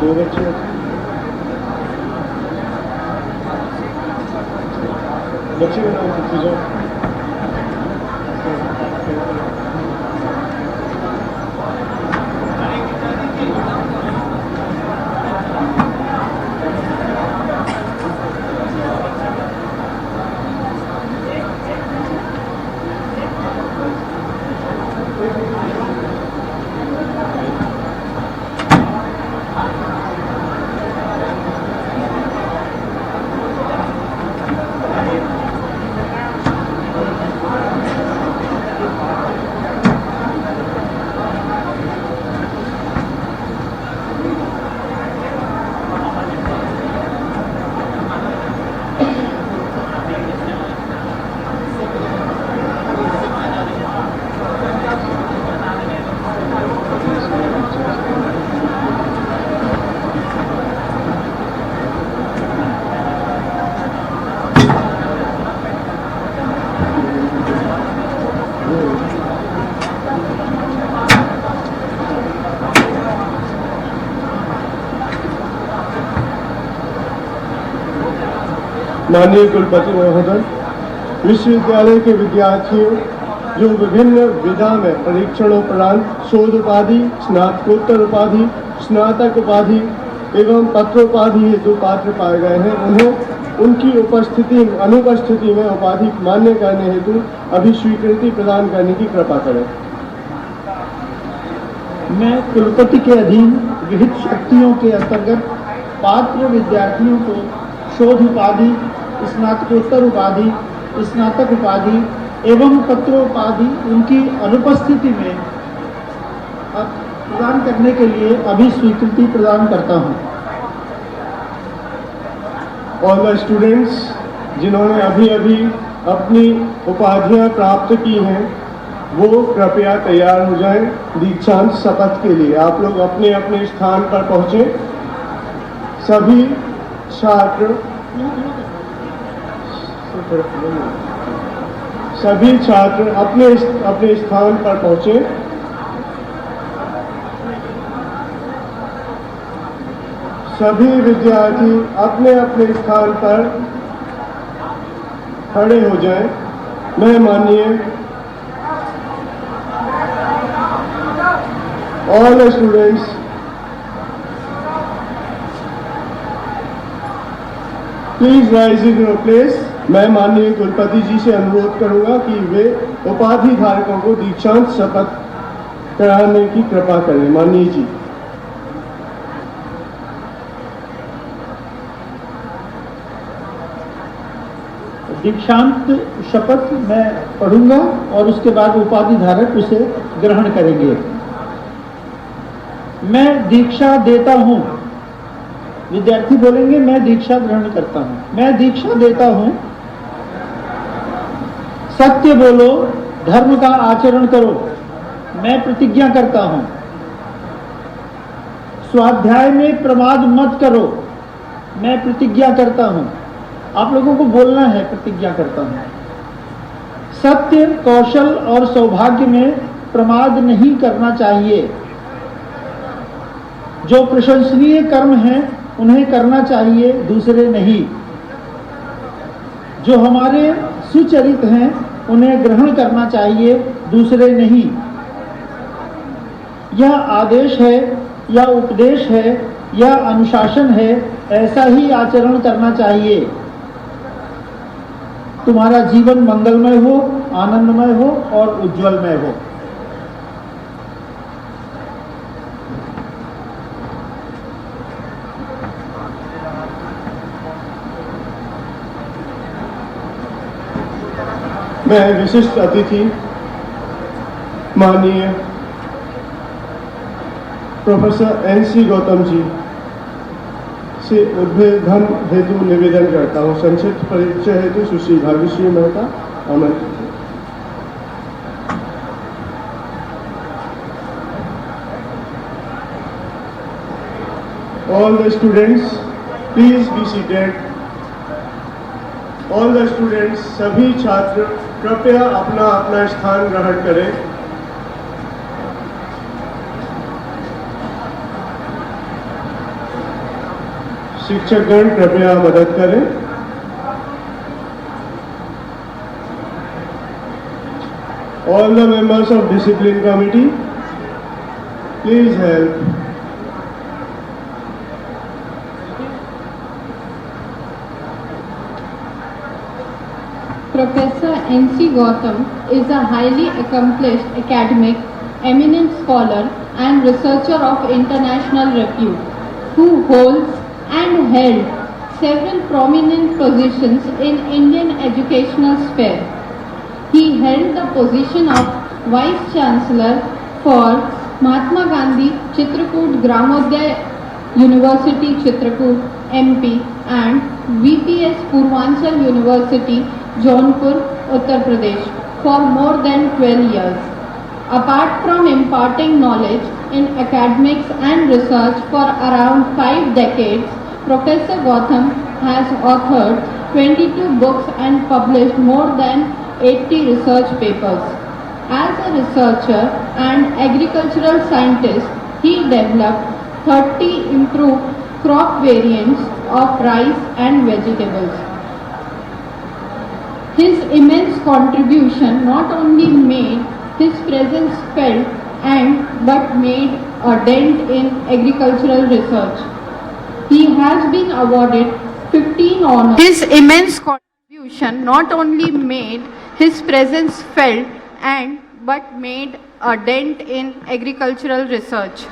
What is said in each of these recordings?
दो बच्चे बच्चे का नाम पूछो। माननीय कुलपति महोदय, विश्वविद्यालय के विद्यार्थियों जो विभिन्न विधा में परीक्षणोपरांत शोध उपाधि, स्नातकोत्तर उपाधि, स्नातक उपाधि एवं पत्रोपाधि हेतु पात्र पाए गए हैं, उन्हें उनकी अनुपस्थिति में उपाधि मान्य करने हेतु अभी स्वीकृति प्रदान करने की कृपा करें। मैं कुलपति के अधीन विहित शक्तियों के अंतर्गत पात्र विद्यार्थियों को शोध उपाधि, स्नातकोत्तर उपाधि, स्नातक उपाधि एवं पत्रोपाधि उनकी अनुपस्थिति में प्रदान करने के लिए अभी स्वीकृति प्रदान करता हूं। ऑल द स्टूडेंट्स जिन्होंने अभी अभी अपनी उपाधियां प्राप्त की हैं, वो कृपया तैयार हो जाएं दीक्षांत शपथ के लिए। आप लोग अपने अपने स्थान पर पहुंचे। सभी छात्र अपने अपने स्थान पर पहुंचे। सभी विद्यार्थी अपने अपने स्थान पर खड़े हो जाएं। मैं माननीय all the students please rise in your place. मैं माननीय कुलपति जी से अनुरोध करूंगा कि वे उपाधि धारकों को दीक्षांत शपथ कराने की कृपा करें। माननीय जी। दीक्षांत शपथ मैं पढ़ूंगा और उसके बाद उपाधि धारक उसे ग्रहण करेंगे। मैं दीक्षा देता हूं। विद्यार्थी बोलेंगे मैं दीक्षा ग्रहण करता हूं। मैं दीक्षा देता हूं। सत्य बोलो, धर्म का आचरण करो। मैं प्रतिज्ञा करता हूं। स्वाध्याय में प्रमाद मत करो। मैं प्रतिज्ञा करता हूं। आप लोगों को बोलना है प्रतिज्ञा करता हूं। सत्य, कौशल और सौभाग्य में प्रमाद नहीं करना चाहिए। जो प्रशंसनीय कर्म हैं उन्हें करना चाहिए, दूसरे नहीं। जो हमारे सुचरित हैं उन्हें ग्रहण करना चाहिए, दूसरे नहीं। यह आदेश है या उपदेश है या अनुशासन है, ऐसा ही आचरण करना चाहिए। तुम्हारा जीवन मंगलमय हो, आनंदमय हो और उज्जवलमय हो। मैं विशिष्ट अतिथि माननीय प्रोफेसर NC गौतम जी से उद्बोधन हेतु निवेदन करता हूँ। संक्षिप्त परिचय हेतु सुश्री भाग्यश्री मेहता आमंत्रित। All the students, please be seated. All the students, सभी छात्र कृपया अपना अपना स्थान ग्रहण करें। शिक्षकगण कृपया मदद करें। All the members of discipline committee, please help. Professor N.C. Gautam is a highly accomplished academic, eminent scholar and researcher of international repute, who holds and held several prominent positions in Indian educational sphere. He held the position of Vice Chancellor for Mahatma Gandhi Chitrakoot Gramodyaya University Chitrakoot, MP, and VPS Purvanchal University, Jaunpur, Uttar Pradesh for more than 12 years. Apart from imparting knowledge in academics and research for around 5 decades, Professor Gautam has authored 22 books and published more than 80 research papers. As a researcher and agricultural scientist, he developed 30 improved crop variants of rice and vegetables. His immense contribution not only made his presence felt but made a dent in agricultural research. He has been awarded 15 honors. His immense contribution not only made his presence felt but made a dent in agricultural research.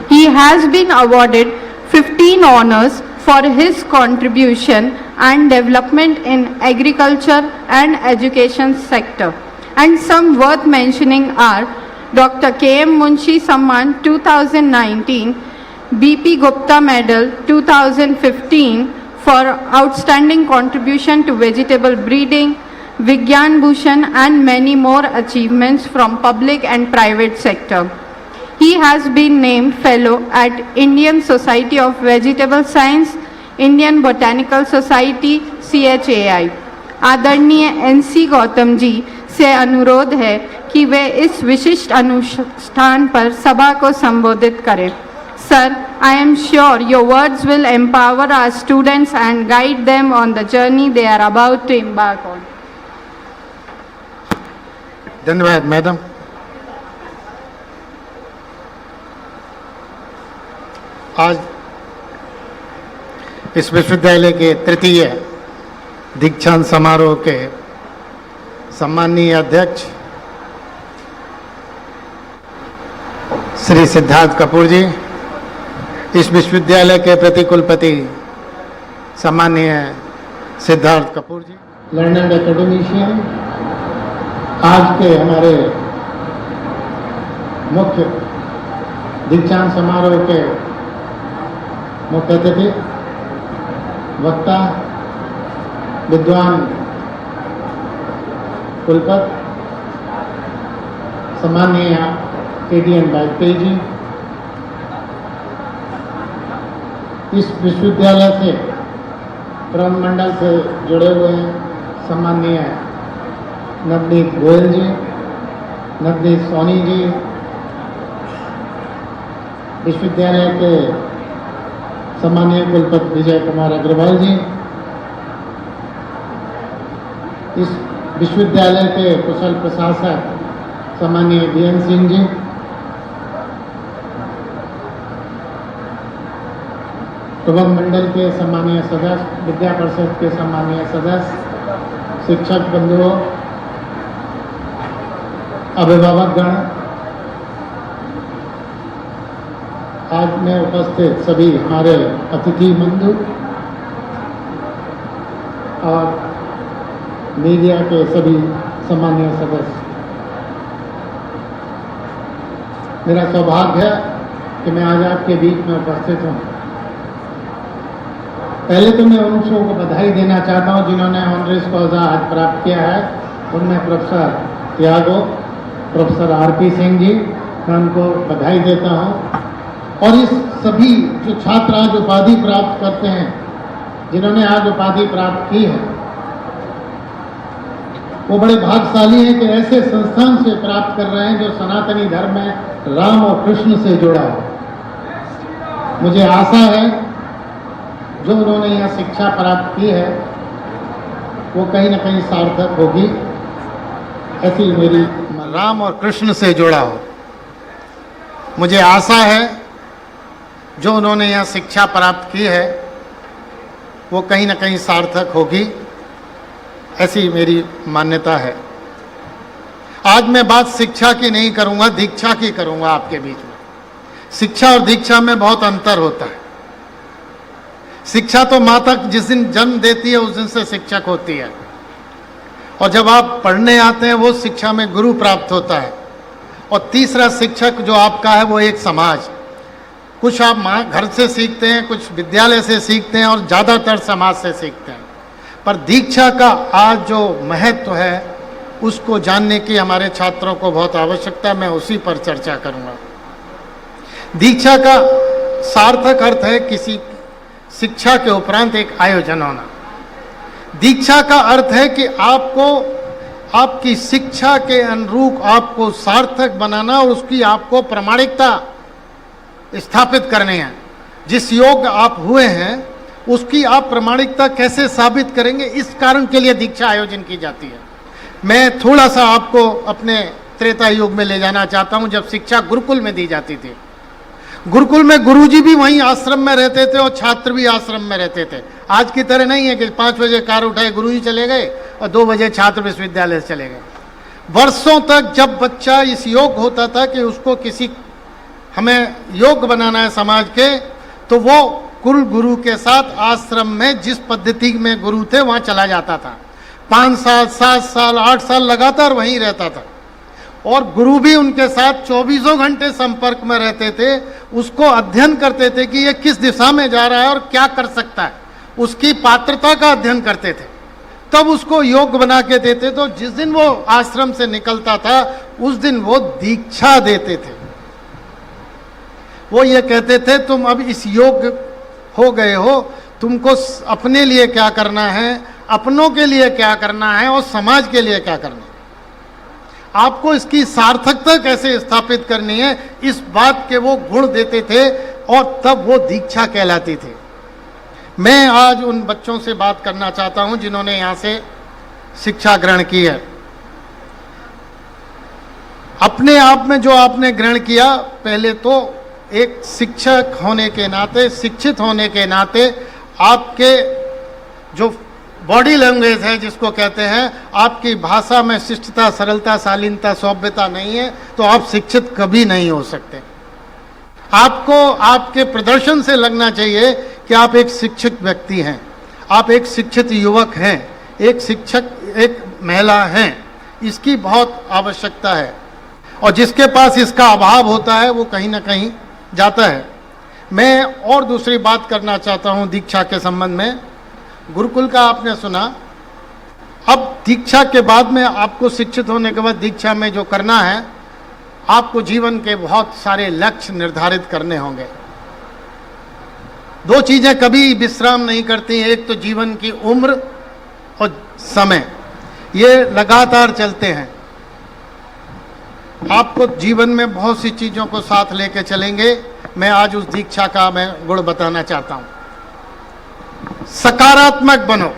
He has been awarded 15 honors for his contribution and development in agriculture and education sector. And some worth mentioning are Dr. K.M. Munshi Samman 2019, B.P. Gupta Medal 2015 for outstanding contribution to vegetable breeding, Vigyan Bhushan and many more achievements from public and private sector. He has been named Fellow at Indian Society of Vegetable Science, Indian Botanical Society, CHAI. आदरणीय NC Gautam ji से अनुरोध है कि वे इस विशिष्ट अनुष्ठान पर सभा को संबोधित करें। Sir, I am sure your words will empower our students and guide them on the journey they are about to embark on. धन्यवाद मैडम। आज इस विश्वविद्यालय के तृतीय दीक्षांत समारोह के सम्माननीय अध्यक्ष श्री सिद्धार्थ कपूर जी, इस विश्वविद्यालय के प्रतिकुलपति सम्माननीय सिद्धार्थ कपूर जी, लर्नड एकेडमिशियन, आज के हमारे मुख्य दीक्षांत समारोह के मुख्य अतिथि, वक्ता, विद्वान कुलपति सम्माननीय KDN वाजपेयी जी, इस विश्वविद्यालय से प्रबंध मंडल से जुड़े हुए हैं सम्माननीय नवनीत गोयल जी, नवनीत सोनी जी, विश्वविद्यालय के सम्माननीय कुलपति विजय कुमार अग्रवाल जी, इस विश्वविद्यालय के कुशल प्रशासक सम्माननीय DN सिंह जी, प्रबंध मंडल के सम्माननीय सदस्य, विद्या परिषद के सम्माननीय सदस्य, शिक्षक बंधुओं, अभिभावकगण, आज में उपस्थित सभी हमारे अतिथि बंधु और मीडिया के सभी सम्माननीय सदस्य, मेरा सौभाग्य है कि मैं आज आपके बीच में उपस्थित हूँ। पहले तो मैं उन लोगों को बधाई देना चाहता हूँ जिन्होंने ऑनरेस कॉज़ा आज प्राप्त किया है। उनमें प्रोफेसर त्यागो, प्रोफेसर RP सिंह जी, मैं उनको बधाई देता हूँ। और इस सभी जो छात्र आज उपाधि प्राप्त करते हैं, जिन्होंने आज उपाधि प्राप्त की है, वो बड़े भाग्यशाली हैं कि ऐसे संस्थान से प्राप्त कर रहे हैं जो सनातनी धर्म में राम और कृष्ण से जुड़ा हो। मुझे आशा है जो उन्होंने यहाँ शिक्षा प्राप्त की है वो कहीं ना कहीं सार्थक होगी, ऐसी मेरी राम और कृष्ण से जुड़ा हो। मुझे आशा है जो उन्होंने यहाँ शिक्षा प्राप्त की है वो कहीं ना कहीं सार्थक होगी, ऐसी मेरी मान्यता है। आज मैं बात शिक्षा की नहीं करूँगा, दीक्षा की करूँगा आपके बीच में। शिक्षा और दीक्षा में बहुत अंतर होता है। शिक्षा तो माता जिस दिन जन्म देती है उस दिन से शिक्षक होती है, और जब आप पढ़ने आते हैं वो शिक्षा में गुरु प्राप्त होता है। और तीसरा शिक्षक जो आपका है वो एक समाज। कुछ आप माँ घर से सीखते हैं, कुछ विद्यालय से सीखते हैं और ज़्यादातर समाज से सीखते हैं। पर दीक्षा का आज जो महत्व है उसको जानने की हमारे छात्रों को बहुत आवश्यकता है। मैं उसी पर चर्चा करूँगा। दीक्षा का सार्थक अर्थ है किसी शिक्षा के उपरांत एक आयोजन होना। दीक्षा का अर्थ है कि आपको आपकी शिक्षा के अनुरूप आपको सार्थक बनाना और उसकी आपको प्रामाणिकता स्थापित करनी है। जिस योग्य आप हुए हैं उसकी आप प्रामाणिकता कैसे साबित करेंगे, इस कारण के लिए दीक्षा आयोजन की जाती है। मैं थोड़ा सा आपको अपने त्रेता युग में ले जाना चाहता हूं, जब शिक्षा गुरुकुल में दी जाती थी। गुरुकुल में गुरुजी भी वहीं आश्रम में रहते थे और छात्र भी आश्रम में रहते थे। आज की तरह नहीं है कि 5 बजे कार उठाए गुरुजी चले गए और 2 बजे छात्र विश्वविद्यालय से चले गए। वर्षों तक जब बच्चा इस योग्य होता था कि उसको किसी हमें योग्य बनाना है समाज के, तो वो कुल गुरु के साथ आश्रम में जिस पद्धति में गुरु थे वहाँ चला जाता था। 5 साल 7 साल 8 साल लगातार वहीं रहता था और गुरु भी उनके साथ 24 घंटे संपर्क में रहते थे। उसको अध्ययन करते थे कि ये किस दिशा में जा रहा है और क्या कर सकता है, उसकी पात्रता का अध्ययन करते थे, तब उसको योग्य बना के देते। तो जिस दिन वो आश्रम से निकलता था उस दिन वो दीक्षा देते थे। वो ये कहते थे तुम अब इस योग्य हो गए हो, तुमको अपने लिए क्या करना है, अपनों के लिए क्या करना है और समाज के लिए क्या करना है, आपको इसकी सार्थकता कैसे स्थापित करनी है, इस बात के वो गुण देते थे और तब वो दीक्षा कहलाती थी। मैं आज उन बच्चों से बात करना चाहता हूं जिन्होंने यहाँ से शिक्षा ग्रहण की है। अपने आप में जो आपने ग्रहण किया, पहले तो एक शिक्षक होने के नाते, शिक्षित होने के नाते आपके जो बॉडी लैंग्वेज है जिसको कहते हैं, आपकी भाषा में शिष्टता, सरलता, शालीनता, सौम्यता नहीं है तो आप शिक्षित कभी नहीं हो सकते। आपको आपके प्रदर्शन से लगना चाहिए कि आप एक शिक्षित व्यक्ति हैं, आप एक शिक्षित युवक हैं, एक शिक्षक, एक महिला हैं। इसकी बहुत आवश्यकता है और जिसके पास इसका अभाव होता है वो कहीं ना कहीं जाता है। मैं और दूसरी बात करना चाहता हूँ दीक्षा के संबंध में। गुरुकुल का आपने सुना, अब दीक्षा के बाद में आपको शिक्षित होने के बाद दीक्षा में जो करना है, आपको जीवन के बहुत सारे लक्ष्य निर्धारित करने होंगे। 2 चीजें कभी विश्राम नहीं करती हैं, एक तो जीवन की उम्र और समय, ये लगातार चलते हैं। आपको जीवन में बहुत सी चीजों को साथ लेके चलेंगे। मैं आज उस दीक्षा का मैं गुण बताना चाहता हूं। सकारात्मक बनो।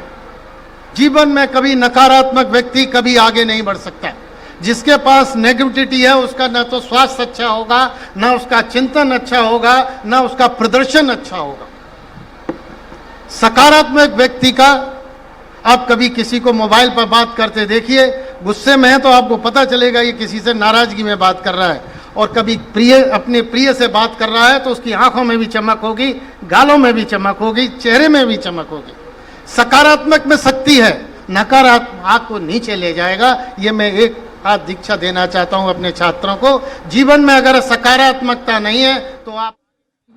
जीवन में कभी नकारात्मक व्यक्ति कभी आगे नहीं बढ़ सकता। जिसके पास नेगेटिविटी है उसका ना तो स्वास्थ्य अच्छा होगा, ना उसका चिंतन अच्छा होगा, ना उसका प्रदर्शन अच्छा होगा। सकारात्मक व्यक्ति का, आप कभी किसी को मोबाइल पर बात करते देखिए, गुस्से में है तो आपको पता चलेगा ये किसी से नाराजगी में बात कर रहा है, और कभी अपने प्रिय से बात कर रहा है तो उसकी आंखों में भी चमक होगी, गालों में भी चमक होगी, चेहरे में भी चमक होगी। सकारात्मक में शक्ति है, नकारात्मक आपको नीचे ले जाएगा। ये मैं एक आज दीक्षा देना चाहता हूं अपने छात्रों को। जीवन में अगर सकारात्मकता नहीं है तो आप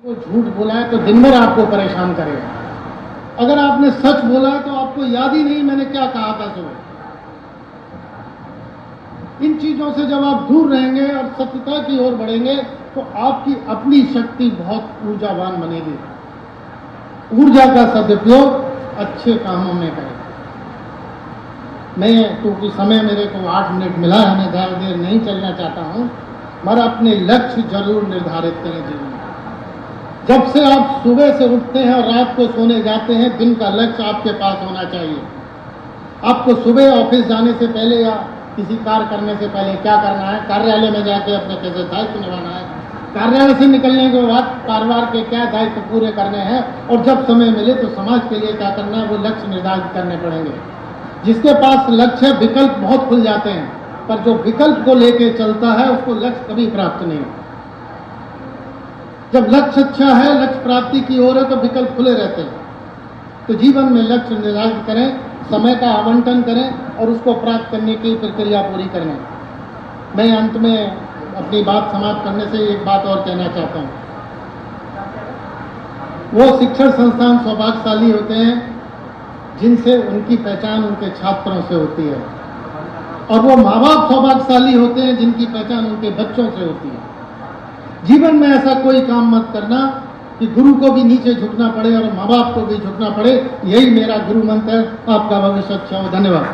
को झूठ बोला है तो दिन भर आपको परेशान करेगा। अगर आपने सच बोला है तो आपको याद ही नहीं मैंने क्या कहा था सुबह। इन चीजों से जब आप दूर रहेंगे और सत्यता की ओर बढ़ेंगे तो आपकी अपनी शक्ति बहुत ऊर्जावान बनेगी। ऊर्जा का सदुपयोग अच्छे कामों में करें। मैं क्योंकि समय मेरे को 8 मिनट मिला है, मैं ज़्यादा देर नहीं चलना चाहता हूँ, मगर अपने लक्ष्य जरूर निर्धारित करें जीवन में। जब से आप सुबह से उठते हैं और रात को सोने जाते हैं, दिन का लक्ष्य आपके पास होना चाहिए। आपको सुबह ऑफिस जाने से पहले या किसी कार्य करने से पहले क्या करना है, कार्यालय में जाके अपने कैसे दायित्व निभाना है, कार्यालय से निकलने के बाद परिवार के क्या दायित्व पूरे करने हैं, और जब समय मिले तो समाज के लिए क्या करना है, वो लक्ष्य निर्धारित करने पड़ेंगे। जिसके पास लक्ष्य है, विकल्प बहुत खुल जाते हैं, पर जो विकल्प को लेके चलता है उसको लक्ष्य कभी प्राप्त नहीं होता। जब लक्ष्य अच्छा है, लक्ष्य प्राप्ति की ओर है, तो विकल्प खुले रहते हैं। तो जीवन में लक्ष्य निर्धारित करें, समय का आवंटन करें और उसको प्राप्त करने की प्रक्रिया पूरी करें। मैं अंत में अपनी बात समाप्त करने से एक बात और कहना चाहता हूँ। वो शिक्षण संस्थान सौभाग्यशाली होते हैं जिनसे उनकी पहचान उनके छात्रों से होती है, और वो माँ बाप सौभाग्यशाली होते हैं जिनकी पहचान उनके बच्चों से होती है। जीवन में ऐसा कोई काम मत करना कि गुरु को भी नीचे झुकना पड़े और माँ बाप को भी झुकना पड़े। यही मेरा गुरु मंत्र है। आपका भविष्य अच्छा हो। धन्यवाद।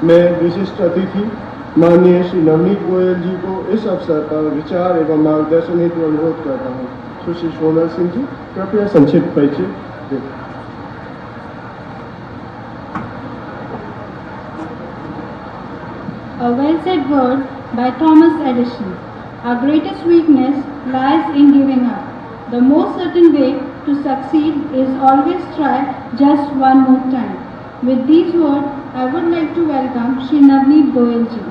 मैं विशिष्ट अतिथि माननीय श्री नवनीत गोयल जी को इस अवसर पर विचार एवं मार्गदर्शन हेतु अनुरोध करता हूँ। सुश्री सोनल सिंह जी, कृपया संक्षिप्त परिचय दें। A well-said word by Thomas Edison. Our greatest weakness lies in giving up. The most certain way to succeed is always try just one more time. With these words, I would like to welcome Shri Navneet Goyal ji.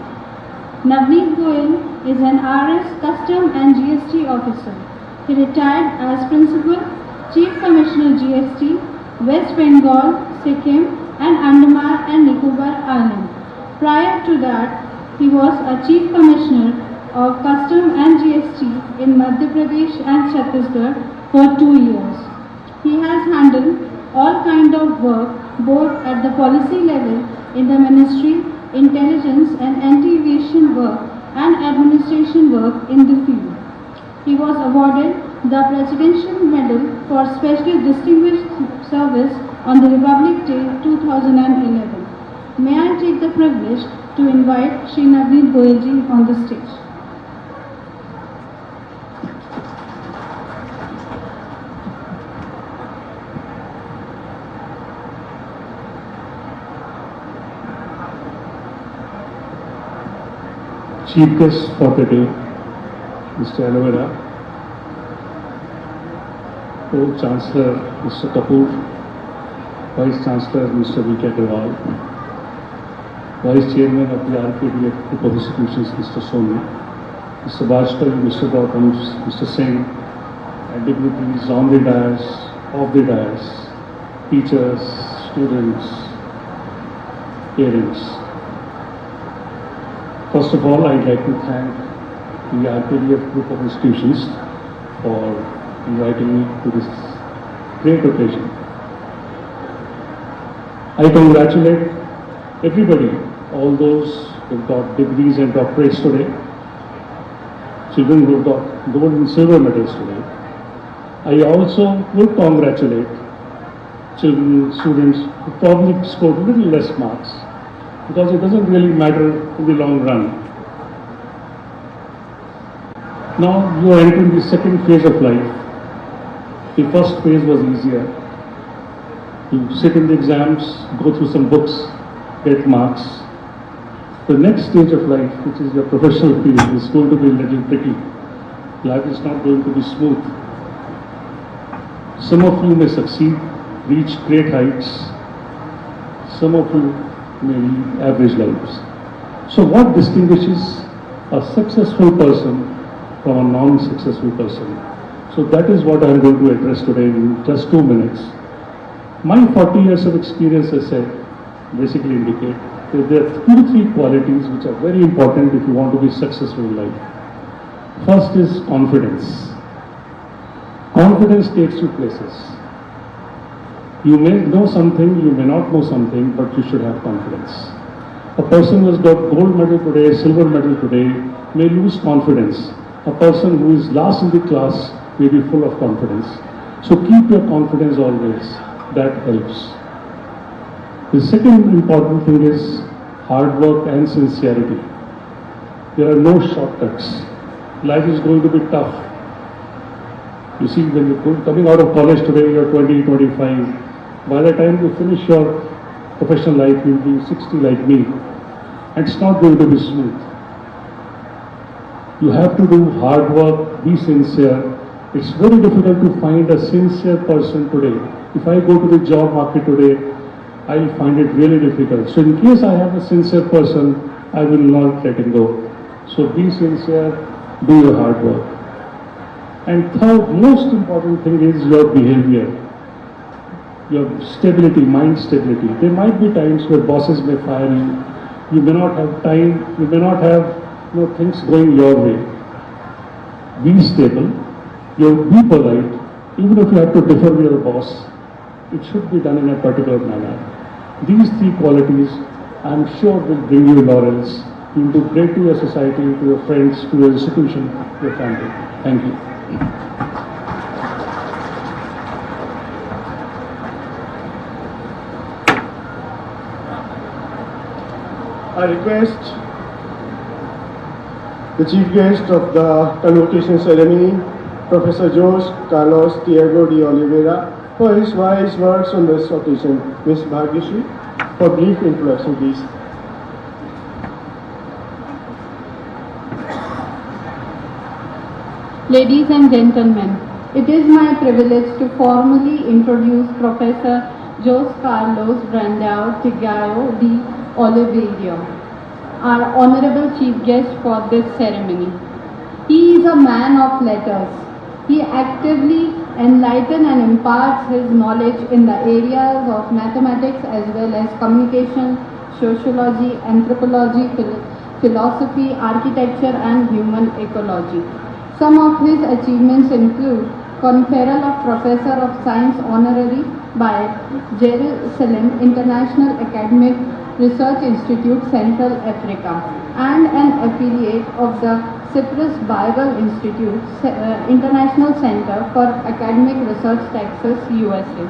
Navneet Goyal is an RS Custom and GST officer. He retired as Principal, Chief Commissioner GST, West Bengal, Sikkim and Andaman and Nicobar Island. Prior to that, he was a Chief Commissioner of Custom and GST in Madhya Pradesh and Chhattisgarh for 2 years. He has handled all kind of work both at the policy level in the ministry, intelligence and anti-evasion work and administration work in the field. He was awarded the Presidential Medal for Special Distinguished Service on the Republic Day 2011. May I take the privilege to invite Shri Navneet Goyal ji on the stage. Chief guest for the day, Mr. Alovera, Co-Chancellor Mr. Kapoor, Vice Chancellor Mr. V.K. Agarwal, Vice Chairman of the RKDF Group of Institutions Mr. Soni, Mr. Bajpayee, Mr. Gautam, Mr. Singh, and dignitaries on the dais, off the dais, teachers, students, parents. First of all, I'd like to thank the RKDF Group of Institutions for inviting me to this great occasion. I congratulate everybody, all those who've got degrees and doctorates today, children who've got gold and silver medals today. I also would congratulate children, students who probably scored a little less marks, because it doesn't really matter in the long run. Now you are entering the second phase of life. The first phase was easier. You sit in the exams, go through some books, get marks. The next stage of life, which is your professional field, is going to be a little tricky. Life is not going to be smooth. Some of you may succeed, reach great heights. Some of you may lead average lives. So what distinguishes a successful person from a non-successful person? So that is what I am going to address today in just 2 minutes. My 40 years of experience, as I said, basically indicate that there are 2-3 qualities which are very important if you want to be successful in life. First is confidence. Confidence takes you places. You may know something, you may not know something, but you should have confidence. A person who has got gold medal today, silver medal today, may lose confidence. A person who is last in the class may be full of confidence. So keep your confidence always. that helps. The second important thing is hard work and sincerity. There are no shortcuts. Life is going to be tough. You see, when you're coming out of college today, you're 20, 25. By the time you finish your professional life, you'll be 60 like me. And it's not going to be smooth. You have to do hard work, be sincere. It's very difficult to find a sincere person today. If I go to the job market today, I'll find it really difficult. So in case I have a sincere person, I will not let him go. So be sincere, do your hard work. And third, most important thing is your behavior. Your stability, mind stability. There might be times where bosses may fire you. You may not have time, you may not have things going your way. Be stable, be polite. Even if you have to differ with your boss, it should be done in a particular manner. These three qualities, I'm sure, will bring you laurels. You will do great to your society, to your friends, to your institution, to your family. Thank you. I request the chief guest of the convocation ceremony, Professor Jose Carlos Tiago de Oliveira, for his wise words on this occasion. Ms. Bhagyashree, for brief introduction, please. Ladies and gentlemen, it is my privilege to formally introduce Professor Jose Carlos Brandão Tiago de Oliveira, our honorable chief guest for this ceremony. He is a man of letters. He actively enlightens and imparts his knowledge in the areas of mathematics as well as communication, sociology, anthropology, philosophy, architecture and human ecology. Some of his achievements include conferral of Professor of Science Honorary by Jerusalem International Academic Research Institute, Central Africa, and an affiliate of the Cyprus Bible Institute, International Center for Academic Research, Texas, USA.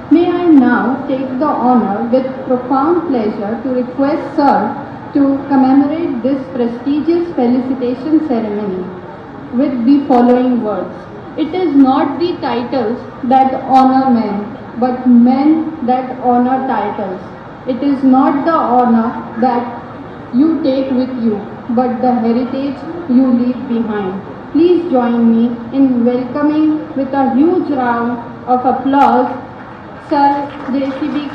May I now take the honor with profound pleasure to request Sir to commemorate this prestigious felicitation ceremony with the following words. It is not the titles that honor men, but men that honor titles. It is not the honor that you take with you, but the heritage you leave behind. Please join me in welcoming with a huge round of applause Sir JCB.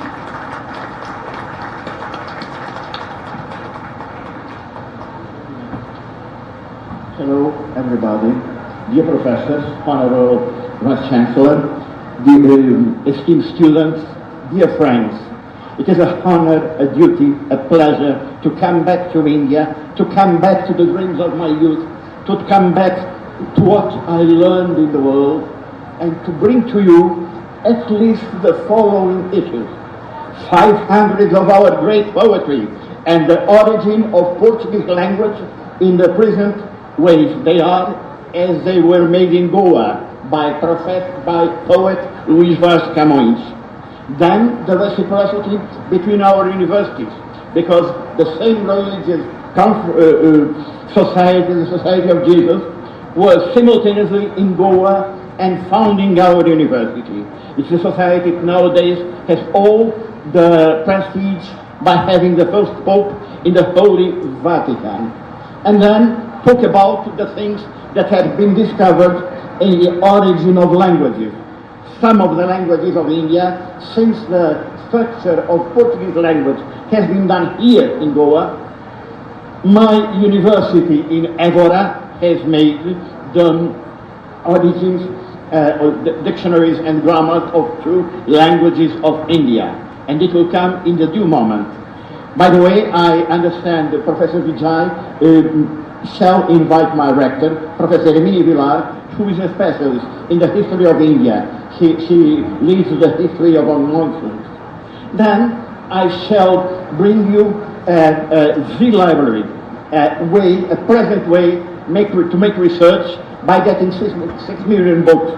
Hello everybody, dear professors, honorable Vice Chancellor, dear esteemed students, dear friends. It is a honor, a duty, a pleasure to come back to India, to come back to the dreams of my youth, to come back to what I learned in the world, and to bring to you at least the following issues. 500 of our great poetry and the origin of Portuguese language in the present ways they are as they were made in Goa by poet Luís Vaz de Camões. Then the reciprocity between our universities, because the same religious society, the Society of Jesus, was simultaneously in Goa and founding our university. It's a society that nowadays has all the prestige by having the first Pope in the Holy Vatican. And then talk about the things that have been discovered in the origin of languages. Some of the languages of India, since the structure of Portuguese language has been done here in Goa, my university in Évora has made the origins, the dictionaries and grammars of 2 languages of India, and it will come in the due moment. By the way, I understand that Professor Vijay shall invite my rector, Professor Emílio Vilar, who is a specialist in the history of India. She leads the history of our monsoons. Then I shall bring you the library, a present way to make research by getting 6 million books.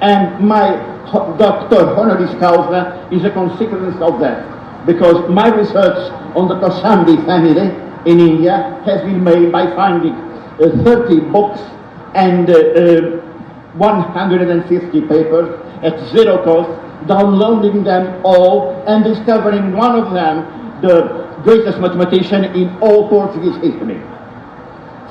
And my Doctor honoris causa is a consequence of that, because my research on the Koshambi family in India has been made by finding 30 books and 150 papers at zero cost, downloading them all and discovering one of them the greatest mathematician in all Portuguese history.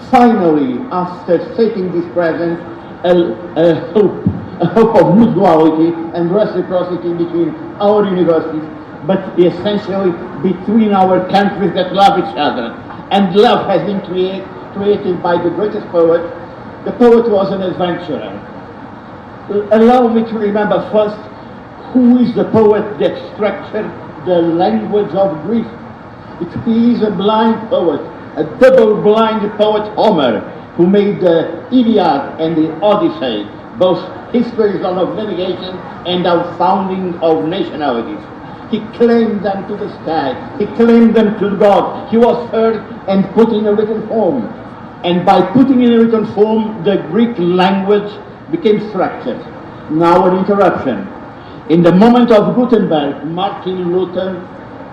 Finally, after stating this present, a hope of mutuality and reciprocity between our universities, but essentially between our countries that love each other. And love has been created by the greatest poet. The poet was an adventurer. Allow me to remember first who is the poet that structured the language of Greece. He is a blind poet, a double-blind poet, Homer, who made the Iliad and the Odyssey, both histories of navigation and of founding of nationalities. He claimed them to the sky. He claimed them to God. He was heard and put in a written form. And by putting in a written form, the Greek language became structured. Now an interruption. In the moment of Gutenberg, Martin Luther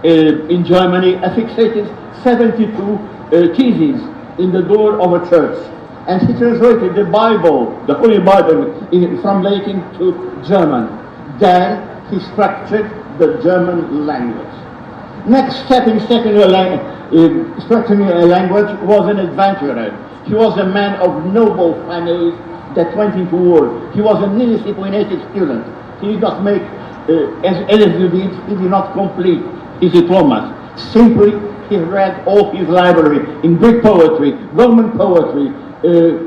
in Germany affixated 72 theses in the door of a church. And he translated the Bible, the Holy Bible, from Latin to German. There he structured the German language. Next step in structuring a language was an adventurer. He was a man of noble families that went into war. He was an indiscriminated student. He did not make, as you did, he did not complete his diplomas. Simply, he read all his library in Greek poetry, Roman poetry,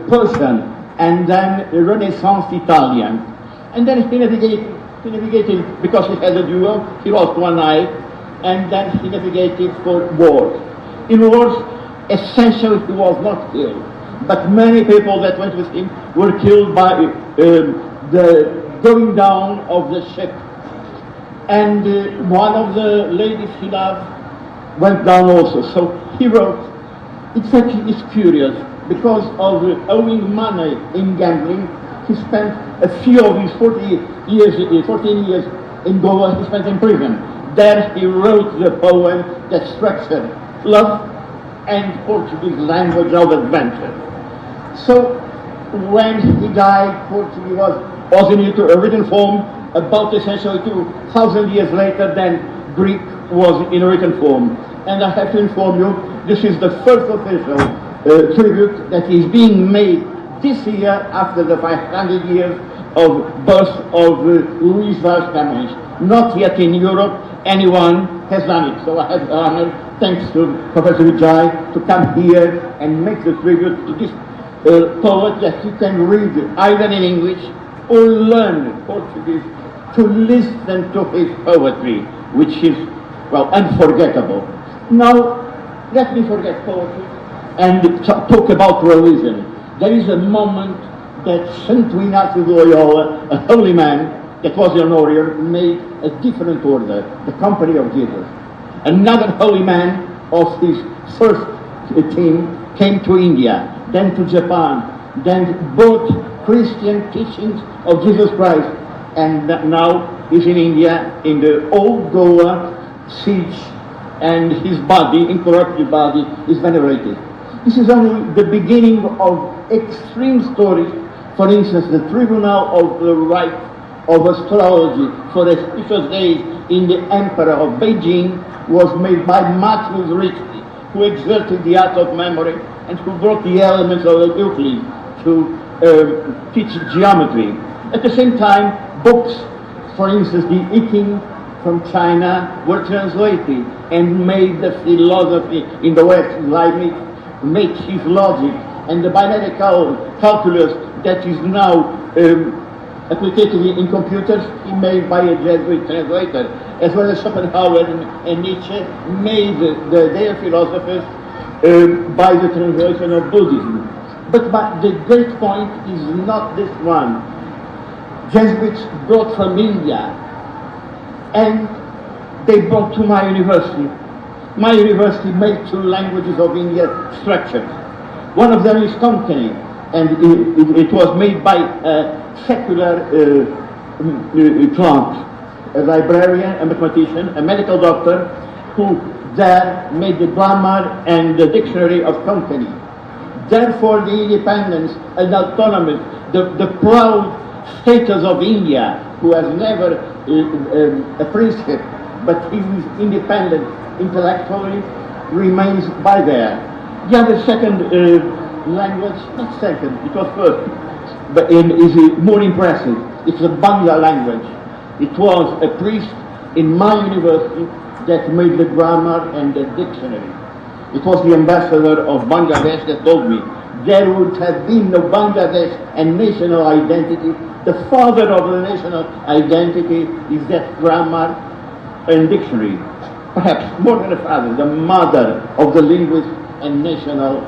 Persian, and then Renaissance Italian. And then he navigated because he had a duel, he lost one eye, and then he navigated for wars. In wars, essentially he was not killed, but many people that went with him were killed by the going down of the ship. And one of the ladies he loved went down also. So he wrote, it's curious, because of owing money in gambling, he spent a few of his 14 years in Goa, he spent in prison. There he wrote the poem that structured love and Portuguese language of adventure. So when he died, Portuguese was in a written form about essentially 2,000 years later than Greek was in a written form. And I have to inform you, this is the first official tribute that is being made this year after the 500 years of birth of Luís Vaz Camões. Not yet in Europe anyone has done it. So I have the honor, thanks to Professor Vijay, to come here and make the tribute to this poet that you can read either in English or learn Portuguese to listen to his poetry, which is, well, unforgettable. Now, let me forget poetry and talk about religion. There is a moment that Saint Inácio de Loyola, a holy man that was an warrior, made a different order, the Company of Jesus. Another holy man of his first team came to India, then to Japan, then brought Christian teachings of Jesus Christ, and now is in India in the old Goa siege, and his body, incorruptible body, is venerated. This is only the beginning of extreme stories. For instance, the Tribunal of the Right of Astrology for auspicious days in the Emperor of Beijing was made by Matheus Ricci, who exerted the art of memory and who brought the elements of Euclid to teach geometry. At the same time, books, for instance, the I Ching from China, were translated and made the philosophy in the West, Leibniz, make his logic, and the binary calculus that is now applicatively in computers, he made by a Jesuit translator, as well as Schopenhauer and Nietzsche made their philosophers by the translation of Buddhism. But the great point is not this one. Jesuits brought from India, and they brought to my university. My university made 2 languages of India structured. One of them is Konkani, and it was made by a secular Clark, a librarian, a mathematician, a medical doctor, who there made the grammar and the dictionary of company. Therefore, the independence and autonomy, the proud status of India, who has never a priesthood, but he is independent intellectually, remains by there. The other second language, not second, it was first, but is more impressive. It's the Bangla language. It was a priest in my university that made the grammar and the dictionary. It was the ambassador of Bangladesh that told me there would have been no Bangladesh and national identity. The father of the national identity is that grammar and dictionary. Perhaps more than a father, the mother of the linguist and national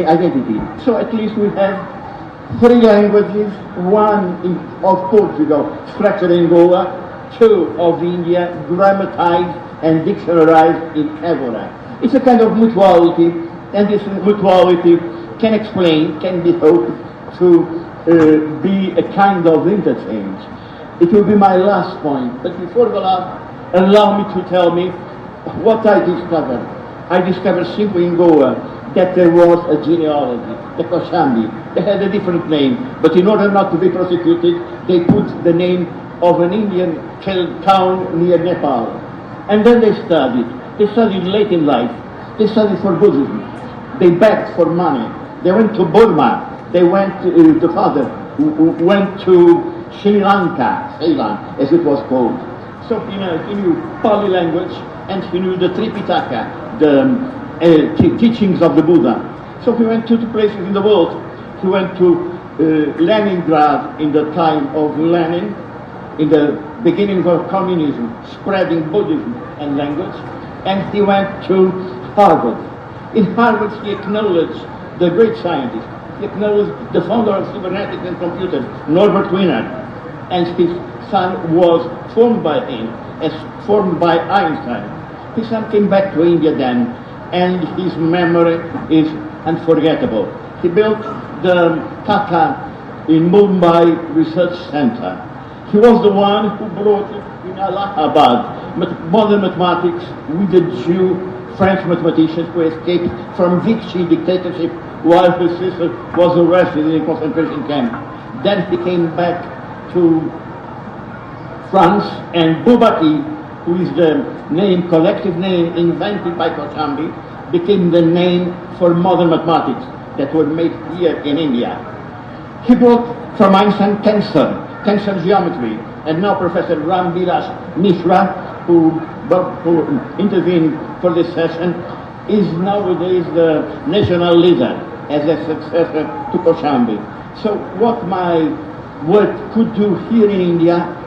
identity. So at least we have 3 languages, one of Portugal, structured in Goa, 2 of India, grammatized and dictionarized in Evora. It's a kind of mutuality, and this mutuality can be hoped to be a kind of interchange. It will be my last point, but before the last, allow me to tell me what I discovered. I discovered simply in Goa that there was a genealogy, the Kaushambi. They had a different name, but in order not to be prosecuted, they put the name of an Indian town near Nepal. And then they studied late in life, they studied for Buddhism, they begged for money, they went to Burma, they went the father went to Sri Lanka, Ceylon, as it was called. So he knew Pali language, and he knew the Tripitaka, the teachings of the Buddha. So he went to 2 places in the world. He went to Leningrad in the time of Lenin, in the beginning of communism, spreading Buddhism and language, and he went to Harvard. In Harvard he acknowledged the great scientist. He acknowledged the founder of cybernetics and computers, Norbert Wiener, and his son was formed by him, as formed by Einstein. His son came back to India then, and his memory is unforgettable. He built the Tata in Mumbai Research Center. He was the one who brought in Allahabad modern mathematics with the Jew French mathematicians who escaped from Vichy dictatorship while his sister was arrested in a concentration camp. Then he came back to France, and Bourbaki, who is the collective name invented by Kaushambi, became the name for modern mathematics that were made here in India. He brought from Einstein tensor geometry, and now Professor Ram Vilas Mishra, who intervened for this session, is nowadays the national leader as a successor to Kaushambi. So what my work could do here in India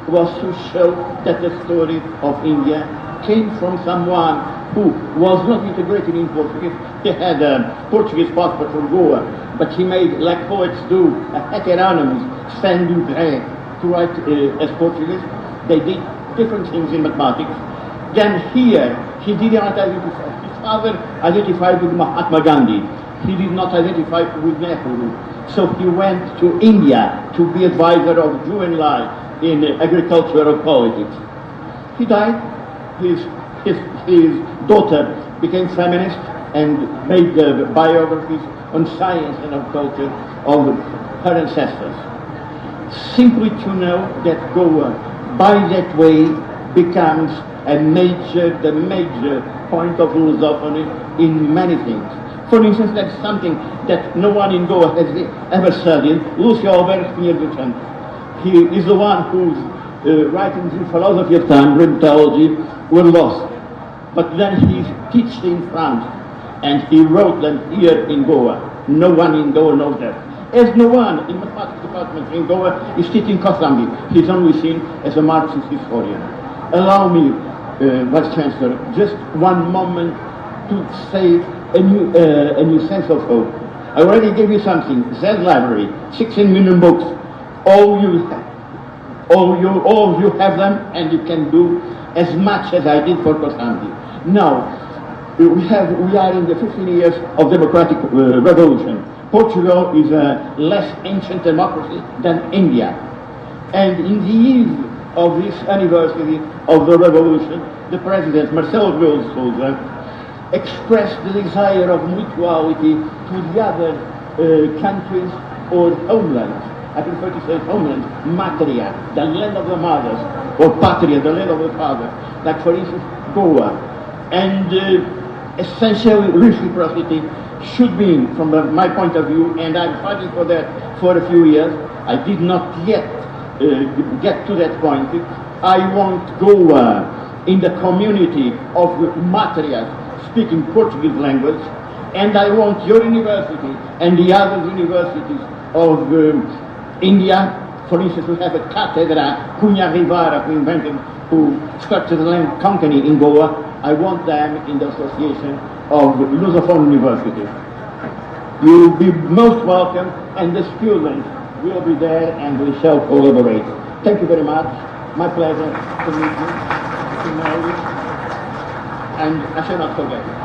was to show that the story of India came from someone who was not integrated in Portuguese. He had a Portuguese passport from Goa, but he made, like poets do, a heteronymous Saint Dupré to write as Portuguese. They did different things in mathematics. Then here, he did not identify. His father identified with Mahatma Gandhi. He did not identify with Nehru. So he went to India to be advisor of Zhou Enlai in agricultural politics. He died. His daughter became feminist and made biographies on science and on culture of her ancestors. Simply to know that Goa, by that way, becomes the major point of philosophy in many things. For instance, that's something that no one in Goa has ever studied. Lucio Alberto Pinheiro. He is the one whose writings in philosophy of time, rheumatology, were lost. But then he teached in France, and he wrote them here in Goa. No one in Goa knows that. As no one in the mathematics department in Goa is teaching Kaushambi. He's only seen as a Marxist historian. Allow me, Vice Chancellor, just one moment to say a new sense of hope. I already gave you something. Zed Library, 16 million books. All of you have them, and you can do as much as I did for Kaushambi. Now, we are in the 15 years of democratic revolution. Portugal is a less ancient democracy than India. And in the eve of this anniversary of the revolution, the president, Marcelo Rebelo de Sousa, expressed the desire of mutuality to the other countries or homelands. I prefer to say homeland, matria, the land of the mothers, or patria, the land of the father, like for instance Goa. And essentially reciprocity should be, from my point of view, and I'm fighting for that for a few years. I did not yet get to that point. I want Goa in the community of matrias speaking Portuguese language, and I want your university and the other universities of India, for instance, we have a cathedra, Cunha Rivara, who structured the land company in Goa. I want them in the association of Lusophone universities. You will be most welcome, and the students will be there, and we shall collaborate. Thank you very much. My pleasure to meet you, to know you, and I shall not forget it.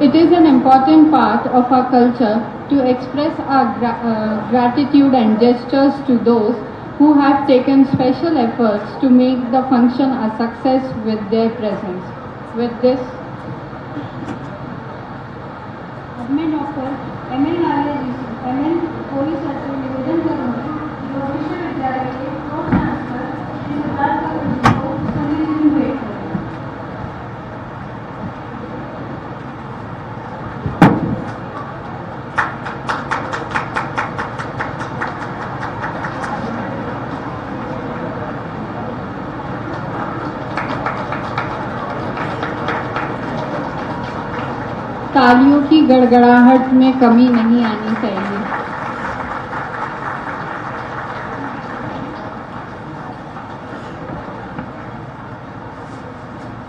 It is an important part of our culture to express our gratitude and gestures to those who have taken special efforts to make the function a success with their presence. With this, मैं doctor ML लालिया जी से ML कोई सत्र निवेदन करूंगी जो विश्वविद्यालय के pro chancellor Shri Siddharth Kakodkar को संदेश भेंट करें। तालियों की गड़गड़ाहट में कमी नहीं आनी चाहिए।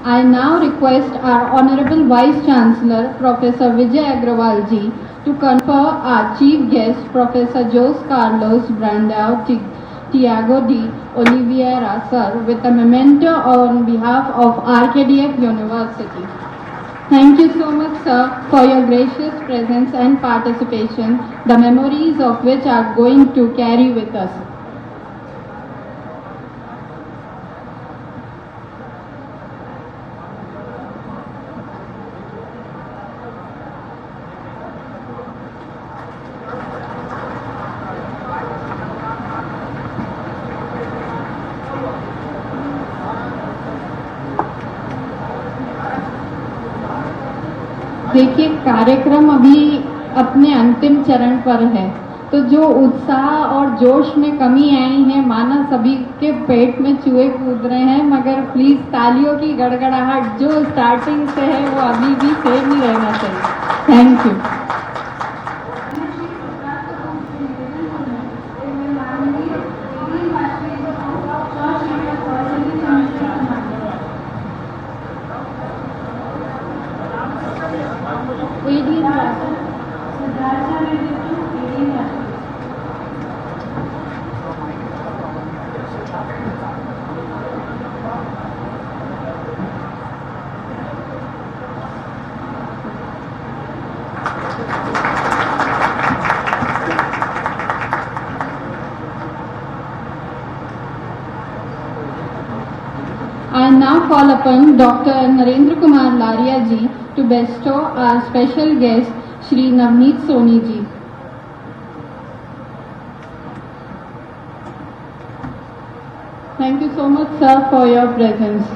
I now request our Honorable Vice Chancellor, Professor Vijay Agrawal ji, to confer our Chief Guest, Professor Jose Carlos Brandão Tiago de Oliveira, sir, with a memento on behalf of RKDF University. Thank you so much, sir, for your gracious presence and participation, the memories of which are going to carry with us. देखिए, कार्यक्रम अभी अपने अंतिम चरण पर है, तो जो उत्साह और जोश में कमी आई है, माना सभी के पेट में चूहे कूद रहे हैं, मगर प्लीज तालियों की गड़गड़ाहट जो स्टार्टिंग से है वो अभी भी सेम ही रहना चाहिए। Thank you. I now call upon Dr. Narendra Kumar Laria ji to bestow our special guest, Shri Navneet Soni ji. Thank you so much, sir, for your presence.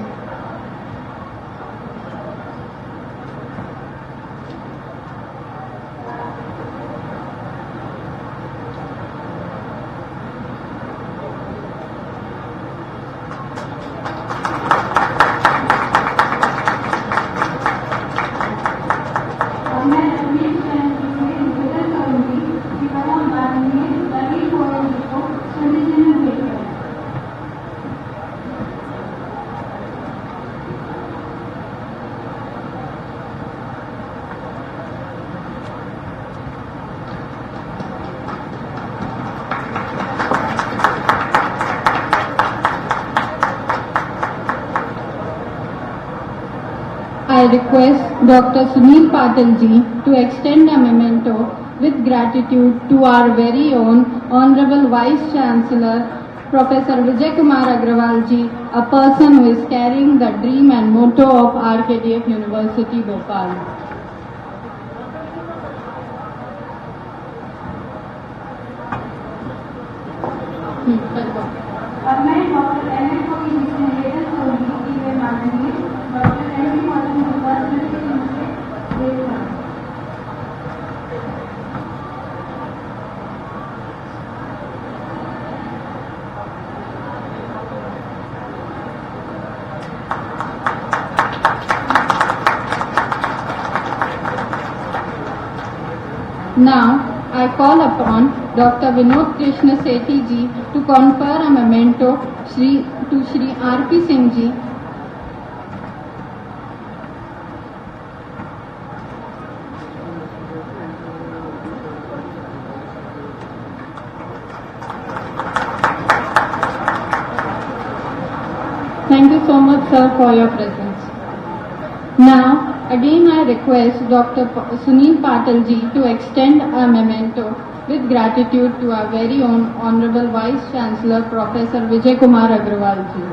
I request Dr. Sunil Patil ji to extend a memento with gratitude to our very own Honorable Vice Chancellor, Professor Vijay Kumar Agrawal ji, a person who is carrying the dream and motto of RKDF University, Bhopal. अब मैं doctor M S को निवेदन करूंगी कि वे माननीय doctor M D मौजूद university के मुझसे देख करें। Now, I call upon Dr. Vinod Krishna Sethi ji to confer a memento to Shri R.P. Singh ji. Thank you so much, sir, for your presence. Now, again I request Dr. Sunil Patil ji to extend a memento with gratitude to our very own Honorable Vice Chancellor, Professor Vijay Kumar Agrawal ji.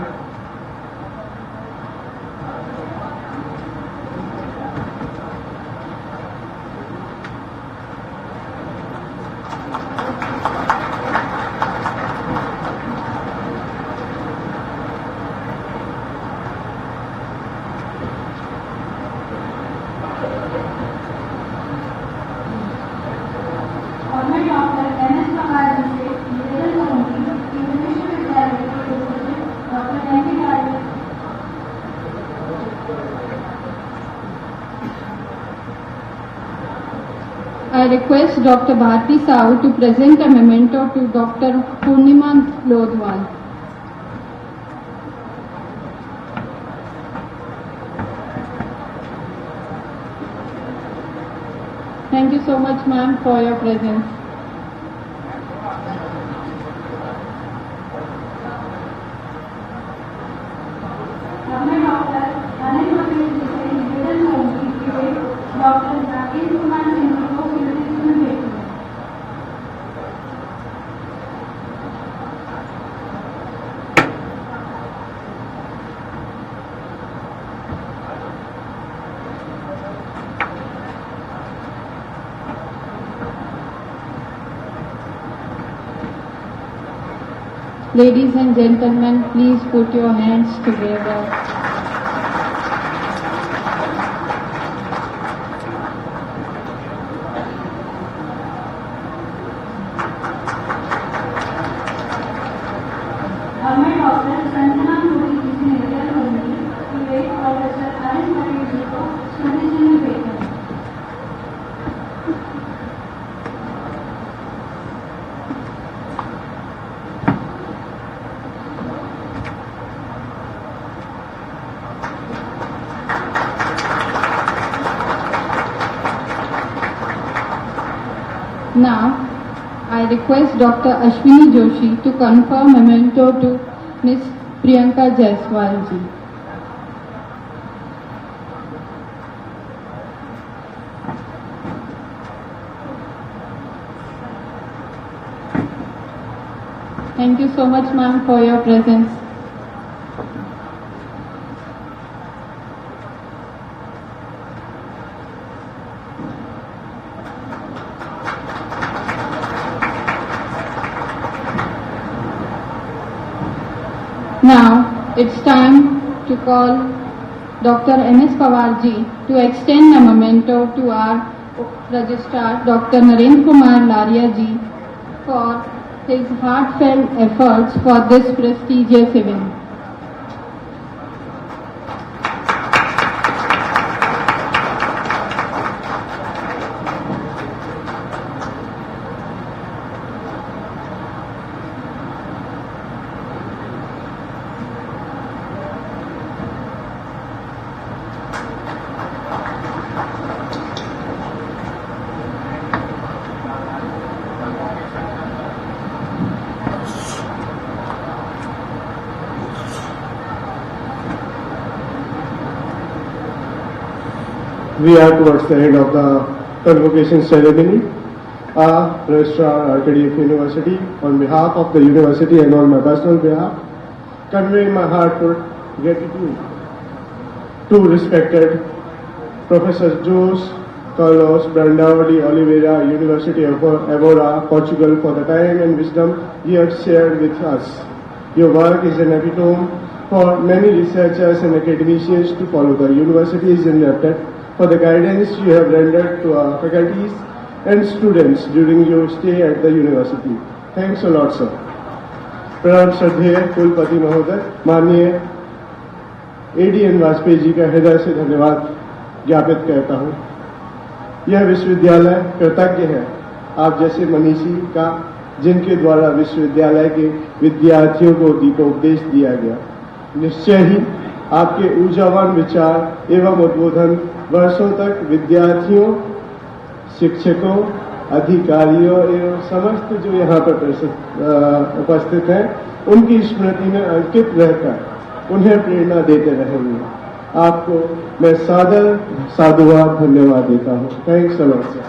और मैं doctor M S Pawar ji से निवेदन करूंगी कि वे विश्वविद्यालय के कुलपति doctor M D I request Dr. Bharti Sahu to present a memento to Dr. Purnima Lodwal. Thank you so much, ma'am, for your presence. अब मैं डॉक्टर अनिल पटेल जी से निवेदन करूंगी कि वे डॉक्टर राकेश कुमार सिंह जी को कीर्तिचिह्न भेंट करें। Ladies and gentlemen, please put your hands together. अब मैं डॉक्टर संजना मोदी जी से निवेदन करूंगी कि वे प्रोफेसर अनिल पटेल जी को कीर्तिचिह्न भेंट करें। Now, I request Dr. Ashwini Joshi to confer memento to Ms. Priyanka Jaiswal ji. Thank you so much, ma'am, for your presence. Now, it's time to call Dr. M.S. Pawar ji to extend a memento to our Registrar, Dr. Narendra Kumar Laria ji, for his heartfelt efforts for this prestigious event. we are towards the end of the convocation ceremony. Registrar RKDF University, on behalf of the university and on my personal behalf, convey my heartfelt gratitude to respected Professor Jose Carlos Brandão de Oliveira, University of Évora, Portugal, for the time and wisdom you have shared with us. Your work is an epitome for many researchers and academicians to follow. The university is indebted for the guidance you have rendered to our faculties and students during your stay at the university. Thanks a lot, sir. प्रणाम श्रद्धेय कुलपति महोदय, माननीय ADN Vajpayee ji का हृदय से धन्यवाद ज्ञापित करता हूँ। यह विश्वविद्यालय कृतज्ञ है आप जैसे मनीषी का, जिनके द्वारा विश्वविद्यालय के विद्यार्थियों को दीपोपदेश दिया गया। निश्चय ही आपके ऊर्जावान विचार एवं उद्बोधन वर्षों तक विद्यार्थियों, शिक्षकों, अधिकारियों एवं समस्त जो यहाँ पर उपस्थित हैं उनकी स्मृति में अंकित रहकर उन्हें प्रेरणा देते रहेंगे। आपको मैं सादुवाद धन्यवाद देता हूँ। Thanks a lot sir.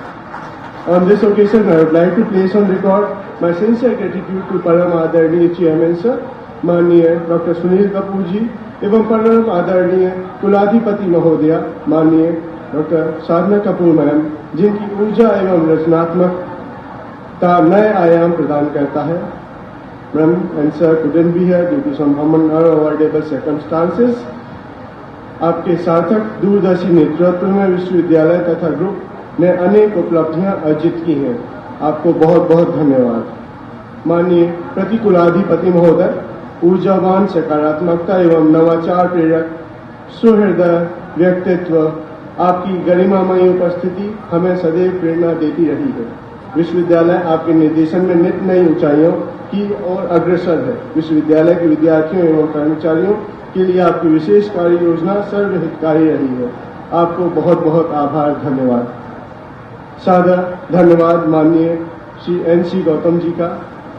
On this occasion, I would like to place on record my sincere gratitude to परम आदरणीय चेयरमैन सर माननीय डॉक्टर सुनील कपूर जी एवं परम आदरणीय कुलाधिपति महोदया माननीय डॉक्टर साधना कपूर मैम, जिनकी ऊर्जा एवं रचनात्मकता नए आयाम प्रदान करता है। Ma'am and sir couldn't be here due to some unavoidable circumstances. आपके सार्थक दूरदर्शी नेतृत्व में विश्वविद्यालय तथा ग्रुप ने अनेक उपलब्धियां अर्जित की हैं। आपको बहुत बहुत धन्यवाद। माननीय प्रतिकुलाधिपति महोदय, ऊर्जावान सकारात्मकता एवं नवाचार प्रेरक सुहृदय व्यक्तित्व, आपकी गरिमामयी उपस्थिति हमें सदैव प्रेरणा देती रही है। विश्वविद्यालय आपके निर्देशन में नित नई ऊंचाइयों की ओर अग्रसर है। विश्वविद्यालय के विद्यार्थियों एवं कर्मचारियों के लिए आपकी विशेष कार्य योजना सर्वहितकारी रही है। आपको बहुत बहुत आभार, धन्यवाद। सादर धन्यवाद माननीय श्री NC गौतम जी का।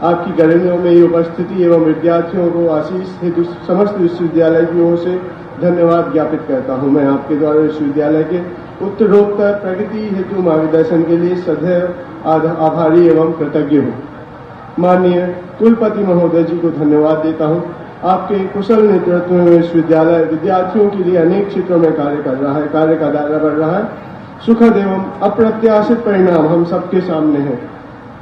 आपकी गरिमामयी उपस्थिति एवं विद्यार्थियों को आशीष हेतु समस्त विश्वविद्यालय की ओर से धन्यवाद ज्ञापित करता हूं। मैं आपके द्वारा विश्वविद्यालय के उत्तरोत्तर प्रगति हेतु मार्गदर्शन के लिए सदैव आभारी एवं कृतज्ञ हूँ। माननीय कुलपति महोदय जी को धन्यवाद देता हूँ। आपके कुशल नेतृत्व में विश्वविद्यालय विद्यार्थियों के लिए अनेक क्षेत्रों में कार्य कर रहा है, कार्य का दायरा बढ़ रहा है। सुखद एवं अप्रत्याशित परिणाम हम सबके सामने हैं।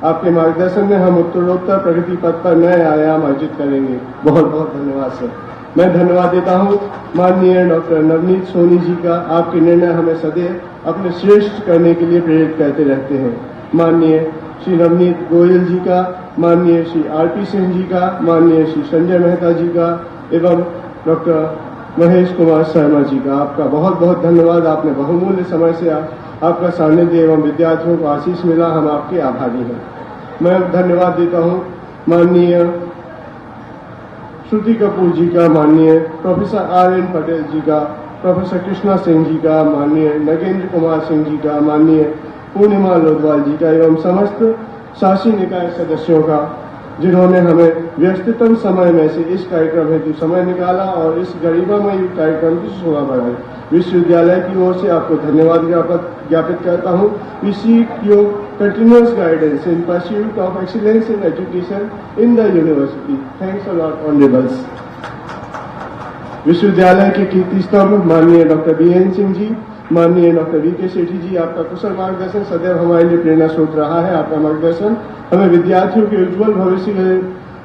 आपके मार्गदर्शन में हम उत्तरोत्तर प्रगति पथ पर नए आयाम अर्जित करेंगे। बहुत बहुत धन्यवाद सर। मैं धन्यवाद देता हूँ माननीय डॉक्टर नवनीत सोनी जी का। आपके निर्णय हमें सदैव अपने श्रेष्ठ करने के लिए प्रेरित करते रहते हैं। माननीय श्री नवनीत गोयल जी का, माननीय श्री RP सिंह जी का, माननीय श्री संजय मेहता जी का एवं डॉक्टर महेश कुमार शर्मा जी का, आपका बहुत बहुत धन्यवाद। आपने बहुमूल्य समय से आपका सानिध्य एवं विद्यार्थियों को आशीष मिला, हम आपके आभारी हैं। मैं धन्यवाद देता हूँ माननीय श्रुति कपूर जी का, माननीय प्रोफेसर RN पटेल जी का, प्रोफेसर कृष्णा सिंह जी का, माननीय नगेंद्र कुमार सिंह जी का, माननीय पूर्णिमा लोधवाल जी का एवं समस्त शासी निकाय सदस्यों का, जिन्होंने हमें व्यस्ततम समय में से इस कार्यक्रम हेतु समय निकाला और इस गरिमामयी कार्यक्रम की शोभा बढ़ाई। विश्वविद्यालय की ओर से आपको धन्यवाद ज्ञापित करता हूँ। We seek your continuous guidance in pursuit of excellence in education in the university. Thanks a lot, honorables. विश्वविद्यालय के कीर्ति स्तंभ माननीय डॉक्टर BN सिंह जी, माननीय डॉक्टर VK सेठी जी, आपका कुशल मार्गदर्शन सदैव हमारे लिए प्रेरणा स्रोत रहा है। आपका मार्गदर्शन हमें विद्यार्थियों के उज्जवल भविष्य के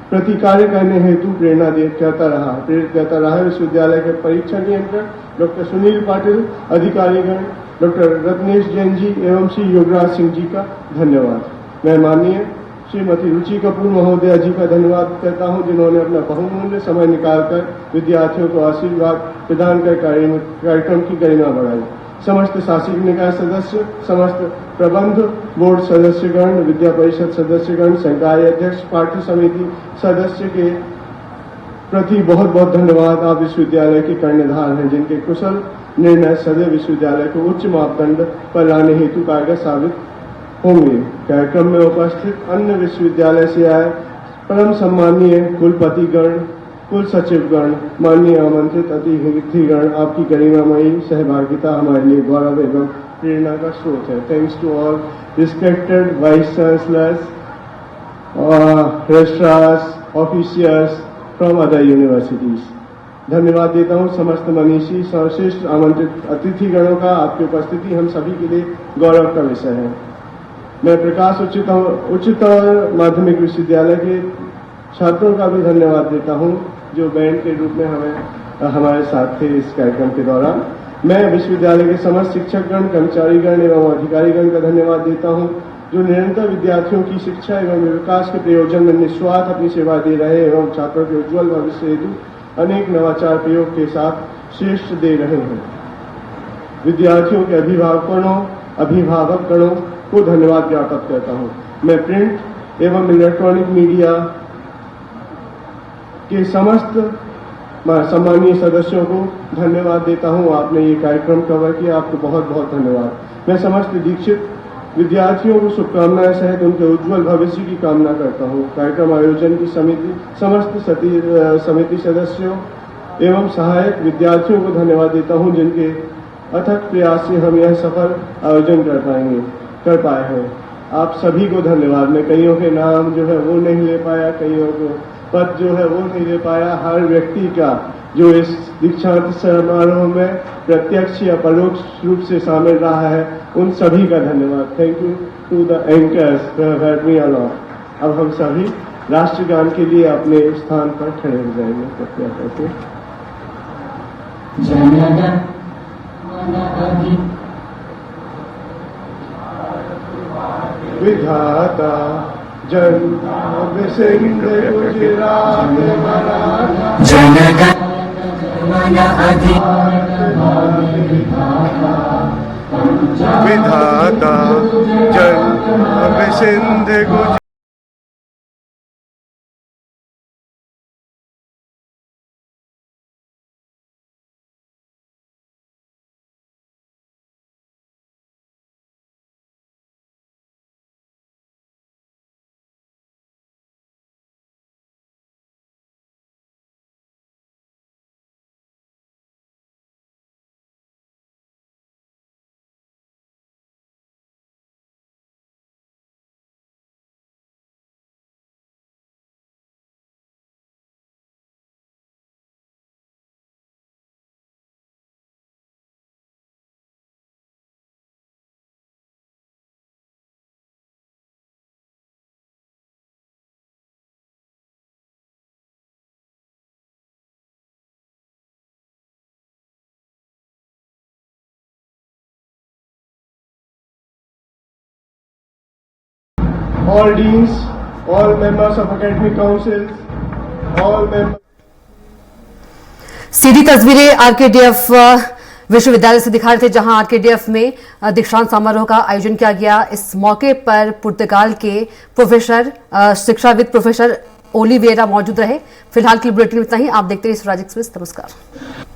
प्रति कार्य करने हेतु प्रेरित करता रहा है। विश्वविद्यालय के परीक्षा नियंत्रक डॉक्टर सुनील पाटिल, अधिकारीगण डॉक्टर रत्नेश जैन जी एवं श्री योगराज सिंह जी का धन्यवाद। मैं माननीय श्रीमती रुचि कपूर महोदया जी का धन्यवाद करता हूं, जिन्होंने अपना बहुमूल्य समय निकालकर विद्यार्थियों को आशीर्वाद प्रदान कर कार्यक्रम की गरिमा बढ़ाई। समस्त शासी निकाय सदस्य, समस्त प्रबंध बोर्ड सदस्यगण, विद्या परिषद सदस्यगण, संकाय अध्यक्ष, पाठ्य समिति सदस्य के प्रति बहुत बहुत धन्यवाद। आप विश्वविद्यालय के कर्णधार हैं, जिनके कुशल निर्णय सदैव विश्वविद्यालय को उच्च मापदंड पर लाने हेतु कारगर साबित होंगे। कार्यक्रम में उपस्थित अन्य विश्वविद्यालय से आए परम सम्मानीय कुलपतिगण, कुल सचिवगण, माननीय आमंत्रित अतिथिगण, आपकी गरिमामयी सहभागिता हमारे लिए गौरव एवं प्रेरणा का स्रोत है। Thanks to all respected vice chancellors, registrars, officials from other universities। धन्यवाद देता हूं समस्त मनीषी सर्वश्रेष्ठ आमंत्रित अतिथिगणों का। आपकी उपस्थिति हम सभी के लिए गौरव का विषय है। मैं प्रकाश उच्चतर माध्यमिक विश्वविद्यालय के छात्रों का भी धन्यवाद देता हूं जो बैंड के रूप में हमारे साथ थे इस कार्यक्रम के दौरान। मैं विश्वविद्यालय के समस्त शिक्षकगण, कर्मचारीगण एवं अधिकारीगण का धन्यवाद देता हूं जो निरंतर विद्यार्थियों की शिक्षा एवं विकास के प्रयोजन में निस्वार्थ अपनी सेवा दे रहे एवं छात्रों के उज्जवल भविष्य हेतु अनेक नवाचार प्रयोग के साथ श्रेष्ठ दे रहे हैं। विद्यार्थियों के अभिभावकगणों को धन्यवाद ज्ञापित करता हूं। मैं प्रिंट एवं इलेक्ट्रॉनिक मीडिया के समस्त सम्मानीय सदस्यों को धन्यवाद देता हूं। आपने ये कार्यक्रम कवर किया, आपको बहुत बहुत धन्यवाद। मैं समस्त दीक्षित विद्यार्थियों को शुभकामनाएं सहित उनके उज्जवल भविष्य की कामना करता हूं। कार्यक्रम आयोजन की समस्त समिति सदस्यों एवं सहायक विद्यार्थियों को धन्यवाद देता हूं जिनके अथक प्रयास से हम यह सफल आयोजन कर पाए हैं। आप सभी को धन्यवाद। मैं कईयों के नाम जो है वो नहीं ले पाया, कईयों को पद जो है वो नहीं ले पाया। हर व्यक्ति का जो इस दीक्षांत समारोह में प्रत्यक्ष या परोक्ष रूप से शामिल रहा है, उन सभी का धन्यवाद। Thank you to the anchors help me a lot. अब हम सभी राष्ट्रगान के लिए अपने स्थान पर खड़े हो जाएंगे। कृपया करके विधाता जन सिंह गुजरात मराठा विधाता जन Sindh Gujarat. All deans, all members of academic councils, all members। सीधी तस्वीरें आरकेडीएफ विश्वविद्यालय से दिखा रहे थे जहां आरकेडीएफ में दीक्षांत समारोह का आयोजन किया गया। इस मौके पर पुर्तगाल के प्रोफेसर शिक्षाविद प्रोफेसर ओलिवेरा मौजूद रहे। फिलहाल की बुलेटिन में इतना ही। आप देखते रहिए स्वराज एक्सप्रेस। नमस्कार।